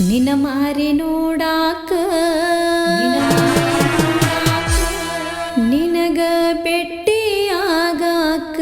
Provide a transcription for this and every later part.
ನಿನ ಮಾರಿ ನೋಡಾಕ ನಿನಗ ಬೆಟ್ಟಿ ಆಗಾಕ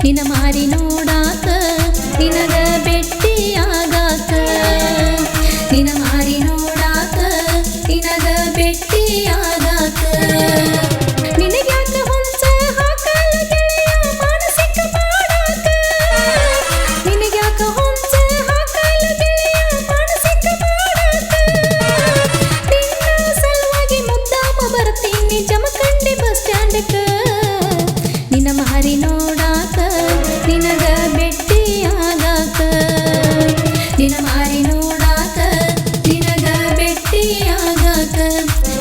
ನಿನ ಮಾರಿ ನೋಡಾಕ ನಿನಗ ಬೆಟ್ಟಿ ಆಗಾಕ ನಿನ ಮಾರಿ ನೋಡಾಕ ನಿನಗ ಬೆಟ್ಟಿ ಆಗಾಕ ನಿನಗ್ಯಾಕ ಹೊಂಚ ಹಾಕಲ ಗೆಳೆಯ ಮಾನಸಿಕ ಮಾಡಾಕ ನಿನಗ್ಯಾಕ ಹೊಂಚ ಹಾಕಲ ಗೆಳೆಯ ಮಾನಸಿಕ ಮಾಡಾಕ ನಿನ್ನ ಸಲುವಾಗಿ ಮುದ್ದಾಮ ಬರ್ತೀನಿ ಜಮಖಂಡಿ ಬಸ್ ಸ್ಟ್ಯಾಂಡ್ಕ ನಿನ ಮಾರಿ ನೋಡಾಕ ನಿನಗ ಬೆಟ್ಟಿ ಆಗಾಕ ನಿನ ಮಾರಿ ನೋಡಾಕ ನಿನಗ ಬೆಟ್ಟಿ ಆಗಾಕ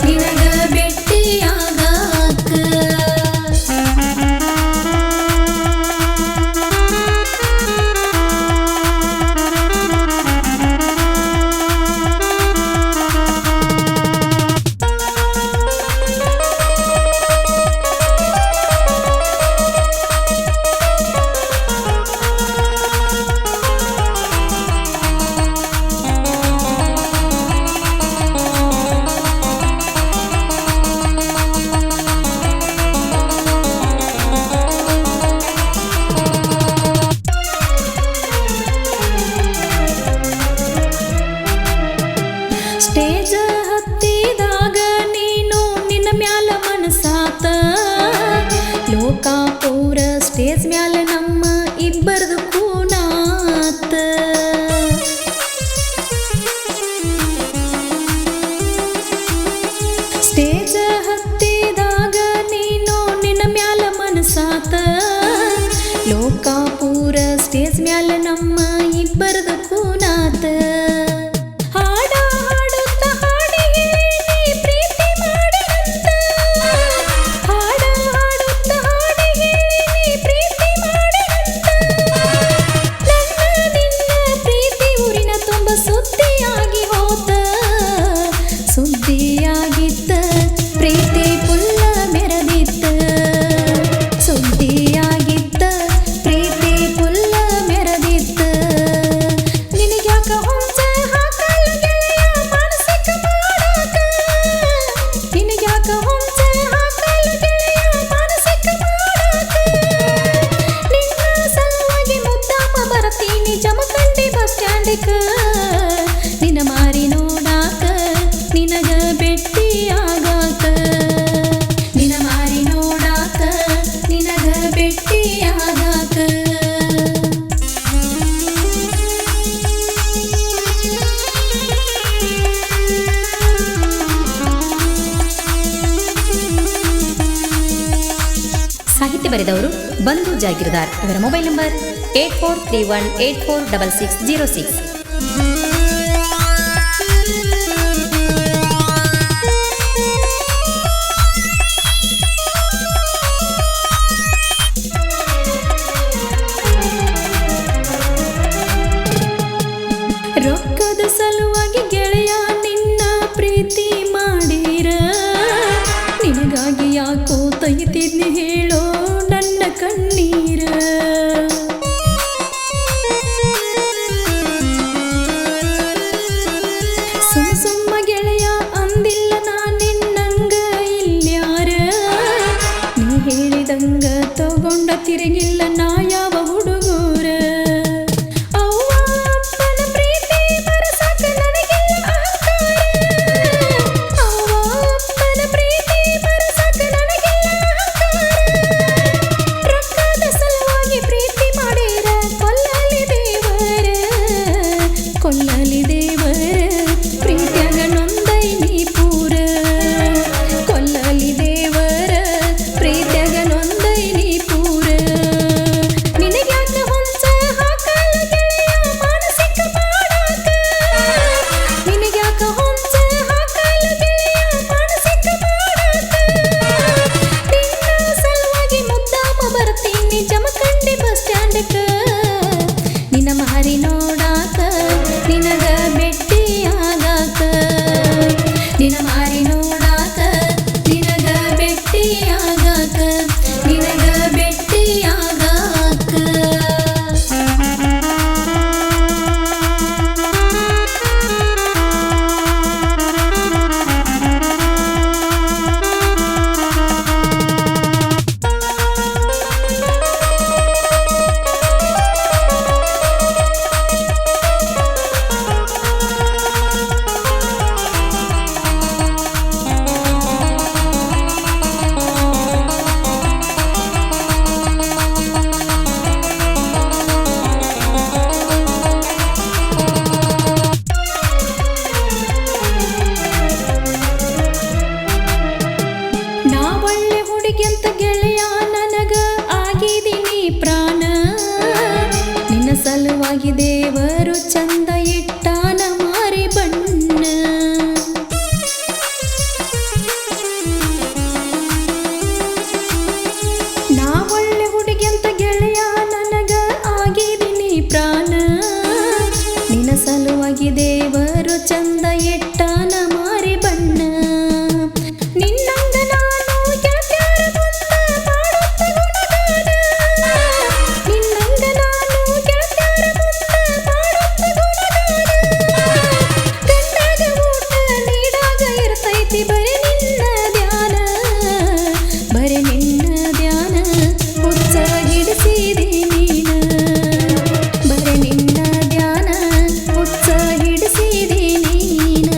ನಿನಗ ಬೆಟ್ಟಿ ಆಗಾಕ ಸ್ಟೇಜ ಹತ್ತಿದಾಗ ನೀನು ನಿನ್ನ ಮ್ಯಾಲ ಮನಸಾತ ಲೋಕಾಪುರ ಸ್ಟೇಜ್ ಮ್ಯಾಲ ನಮ್ಮ ಇಬ್ಬರದು ಕೂನಾತ ಸ್ಟೇಜ ಹತ್ತಿದಾಗ ನೀನು ನಿನ್ನ ಮ್ಯಾಲ ಮನಸಾತ ಲೋಕಾಪುರ ಸ್ಟೇಜ್ ಮ್ಯಾಲ ನಮ್ಮ ಇಬ್ಬರದು ಕೂನಾತ ಸುದ್ದಿಯಾಗಿತ್ತ ಪ್ರೀತಿ ಪುಲ್ಲ ಮೆರದಿತ್ತ ಸುದ್ದಿಯಾಗಿತ್ತ ಪ್ರೀತಿ ಪುಲ್ಲ ಮೆರದಿತ್ತ ನಿನಗ್ಯಾಕ ಹೊಂಚ ಹಾಕಲ್ಲ ಗೆಳೆಯ ಮಾನಸಿಕ ಮಾಡಾಕ ನಿನಗ್ಯಾಕ ಹೊಂಚ ಹಾಕಲ್ಲ ಗೆಳೆಯ ಮಾನಸಿಕ ಮಾಡಾಕ ನಿನ್ನ ಸಲುವಾಗಿ ಮುದ್ದಾಮ ಬರ್ತೀನಿ ಜಮಖಂಡಿ ಬಸ್ ಸ್ಟ್ಯಾಂಡ್ಕ ನಿನ ಮಾರಿ ನೋಡಾಕ ನಿನಗ ಬೆಟ್ಟಿ ಆಗಾಕ ನಿನ ಮಾರಿ ನೋಡಾಕ ನಿನಗ ಬೆಟ್ಟಿ ಆಗಾಕ ಸಾಹಿತ್ಯ ಬರೆದವರು ಬಂಧು ಜಾಗೀರ್ದಾರ್. ಇವರ ಮೊಬೈಲ್ ನಂಬರ್ 8431846606. ರೊಕ್ಕದ ಸಲುವಾಗಿ ಗೆಳೆಯ ನಿನ್ನ ಪ್ರೀತಿ ಮಾಡಿರ ನಿನಗಾಗಿ ಯಾಕೋ ತೆಗಿತಿದ್ನಿ ಹೇಳೋ ನನ್ನ ಕಣ್ಣೀರ ಕೊಲ್ಲಲಿ ದೇವರ ಪ್ರೀತ್ಯಾಗ ನೊಂದೈ ನೀ ಪೂರ ಕೊಲ್ಲಲಿ ದೇವರ ಪ್ರೀತ್ಯಾಗ ನೊಂದೈ ನೀ ಪೂರ ನಿನಗ್ಯಾಕ ಹೊಂಚ ಹಾಕಲ್ಲ ಗೆಳೆಯ ಮಾನಸಿಕ ಮಾಡಾಕ ನಿನಗ್ಯಾಕ ಹೊಂಚ ಹಾಕಲ್ಲ ಗೆಳೆಯ ಮಾನಸಿಕ ಮಾಡಾಕ ನಿನ್ನ ಸಲುವಾಗಿ ಮುದ್ದಾಮ ಬರ್ತೀನಿ ಜಮಖಂಡಿ ಬಸ್ ಸ್ಟ್ಯಾಂಡ್ಕ ನಿನ್ನ ಮಾರಿ ನೋಡಾಕ ನಿನಗ ಭೆಟ್ಟಿಯಾಗಾಕ ನಿನ್ನ ಮಾರಿ ನೋಡಾಕ ನಿನಗ ಭೆಟ್ಟಿಯಾಗಾಕ ನಿನಗ ಭೆಟ್ಟಿಯಾಗಾಕ ನಾ ಒಳ್ಳೆ ಹುಡುಗಿಯಂತ ಗೆಳೆಯ ನನಗ ಆಗಿದೀನಿ ಪ್ರಾಣ ನಿನ್ನ ಸಲುವಾಗಿ ದೇವರು ಚಂದ ಇಟ್ಟಾನ ಮಾರಿ ಬಣ್ಣ ನಾ ಒಳ್ಳೆ ಹುಡುಗಿಯಂತ ಗೆಳೆಯ ನನಗ ಆಗಿದೀನಿ ಪ್ರಾಣ ನಿನ್ನ ಸಲುವಾಗಿ ದೇವರು ಚಂದ ಇಟ್ಟಾನ ಮಾರಿ ಬಣ್ಣ ನಿನ್ನಂಗ ನಾನು ಗೆಳತ್ಯಾರ ಮುಂದ ಮಾಡುತ್ತ ಗುಣಗಾನ ನಿನ್ನಂಗ ನಾನು ಗೆಳತ್ಯಾರ ಮುಂದ ಮಾಡುತ್ತ ಗುಣಗಾನ ಗಂಡಾಗ ಊಟ ನೀಡಾಗ ಇರ್ತೈತಿ ಬರೀ ನಿನ್ನ ಧ್ಯಾನ ಬರೀ ನಿನ್ನ ಧ್ಯಾನ ಹುಚ್ಚ ಹಿಡಿಸಿದಿ ನೀನ ಬರೀ ನಿನ್ನ ಧ್ಯಾನ ಹುಚ್ಚ ಹಿಡಿಸಿದಿ ನೀನ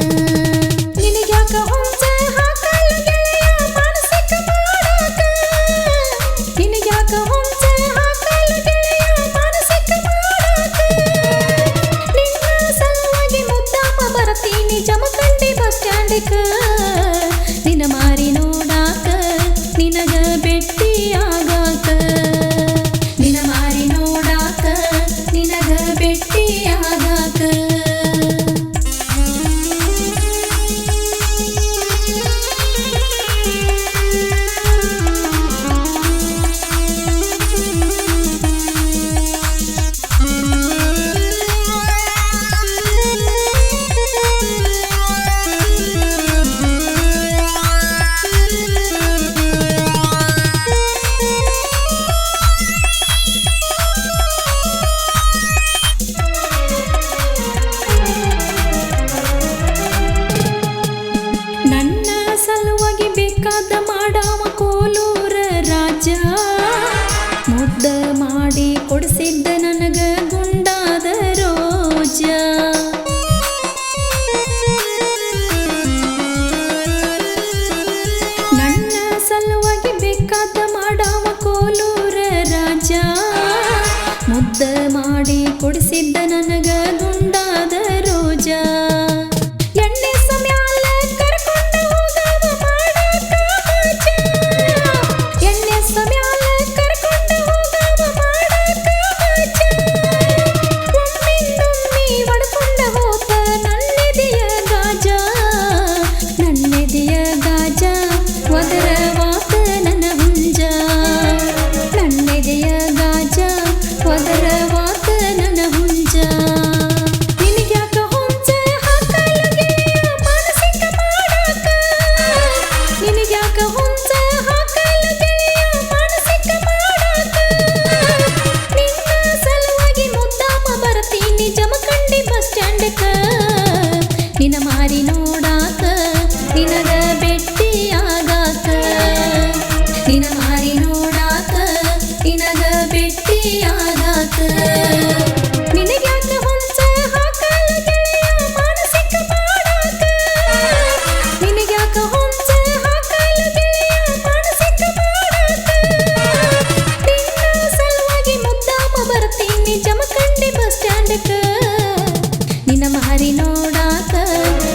ಮಾರಿ ನೋಡಾಕ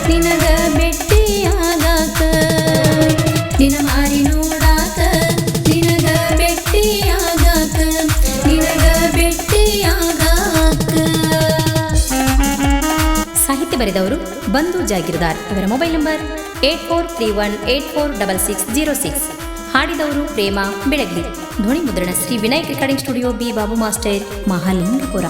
ನಿನಗ ಭೆಟ್ಟಿಯಾಗಾಕ ನಿನ ಮಾರಿ ನೋಡಾಕ ನಿನಗ ಭೆಟ್ಟಿಯಾಗಾಕ ನಿನಗ ಭೆಟ್ಟಿಯಾಗಾಕ. ಸಾಹಿತ್ಯ ಬರೆದವರು ಬಂಧು ಜಾಗೀರ್ದಾರ್. ಇವರ ಮೊಬೈಲ್ ನಂಬರ್ 8431846606. ಹಾಡಿದವರು ಪ್ರೇಮ ಬೆಳಗ್ಲಿ. ಧ್ವನಿ ಮುದ್ರಣ Shri Vinayak recording studio, B Babu master, Mahalingapura.